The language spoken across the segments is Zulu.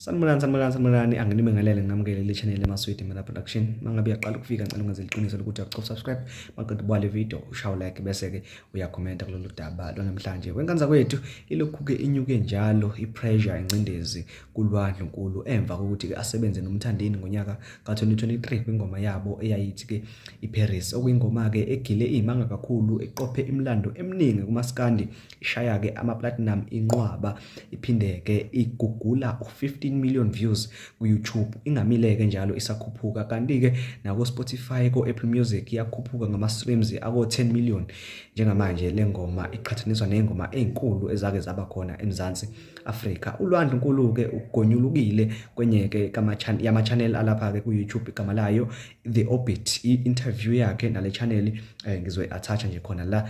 Sanibonani anginibengalele nginamukele le channel emaswidi mina production mangabe uyaqala ukufika ngicela ungenze iqiniso lokuthi uyacofa subscribe maqedwe bwale video ushaw like bese ke uyakhomenta kulolu daba lwanamhlanje wenkanza kwethu ilokhu ke inyuke njalo ipressure incindezi kuLwah Ndlunkulu emva kokuthi ke asebenze noMthandeni ngonyaka ka2023 kwingoma yabo eyayithi ke iParis okuyingoma ke egile imanga kakhulu eqophe imlando eminingi kumaskandi ishaya ke ama platinum inqwaba iphinde ke igugula u15 million views ku YouTube ingamileke njalo isakhuphuka kanti ke nako Spotify ko Apple Music yakhuphuka ngama streams ako 10 million njengamanje lengoma iqhathaniswa nengoma ezinkulu ezake zaba khona eMzansi Afrika. uLwah Ndlunkulu ke ugonyulukile kwenye ke yama channel alapha ke ku YouTube igama layo The Orbit interview yakhe nale channel ngizwe attach nje khona la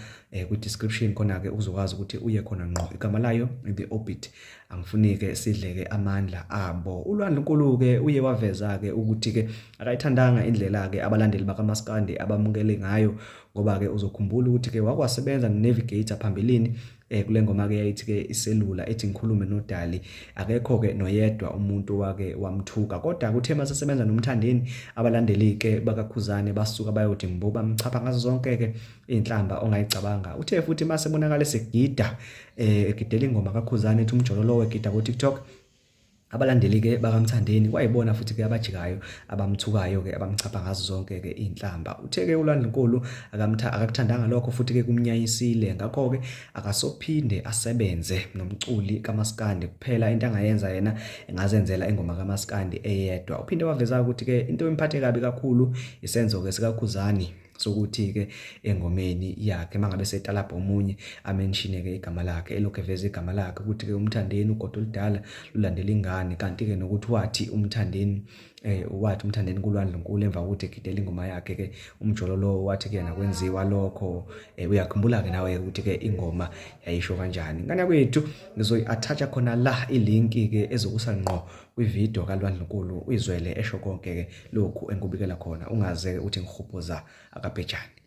ku description khona ke uzokwazi ukuthi uye khona ngqo igama layo The Orbit angifunike sidleke amandla abo. uLwah Ndlunkulu ke uye waveza ke ukuthi ke akayithandanga indlela ke abalandeli bakaMaskandi abamukele ngayo ngoba ke uzokhumbula ukuthi ke wakwasebenza nenavigator phambilini kule ngoma ke yayithi ke iselula ethi ngikhulume noDali akekho ke noyedwa umuntu wake wamthuka kodwa kuthe masesebenza noMthandeni abalandeli ke bakaKhuzani basuka bayothi mbuba mchapha ngazo zonke ke inhlamba ongayicabanga. Uthe futhi masebonakala segida egidela ingoma kaKhuzani ethi umjololo wegida ku TikTok abalandeli ke bakaMthandeni wayibona futhi ke abajikayo abamthukayo ke abamchapha ngazo zonke ke inhlamba. Uthe ke uLwah Ndlunkulu akakuthandanga lokho futhi ke kumnyayisile ngakho ke akasophinde asebenze nomculi kaMaskandi kuphela into angayenza yena engazenzela ingoma kaMaskandi eyedwa. Uphinde waveza ukuthi ke into emphathe kabi kakhulu isenzo ke sikaKhuzani sokuthi ke engomeni yakhe mangabe setalabha omunye amenshine ke igama lakhe elokhu eveza igama lakhe ukuthi ke uMthandeni ugodo oludala lulandela ingane kanti ke nokuthi wathi uMthandeni kuLwah Ndlunkulu emva kokuthi egidela ingoma yakhe ke umjololo wathi ke yena kwenziwa lokho uyakhumbula ke nawe ukuthi ke ingoma yayisho kanjani. Ngane kwethu ngizoyi-attach khona la ilink ke ezokusa ngqo kwivideo kaLwah Ndlunkulu uyizwele esho konke ke lokhu engikubikela khona ungaze uthi ngihubhuza akapejani.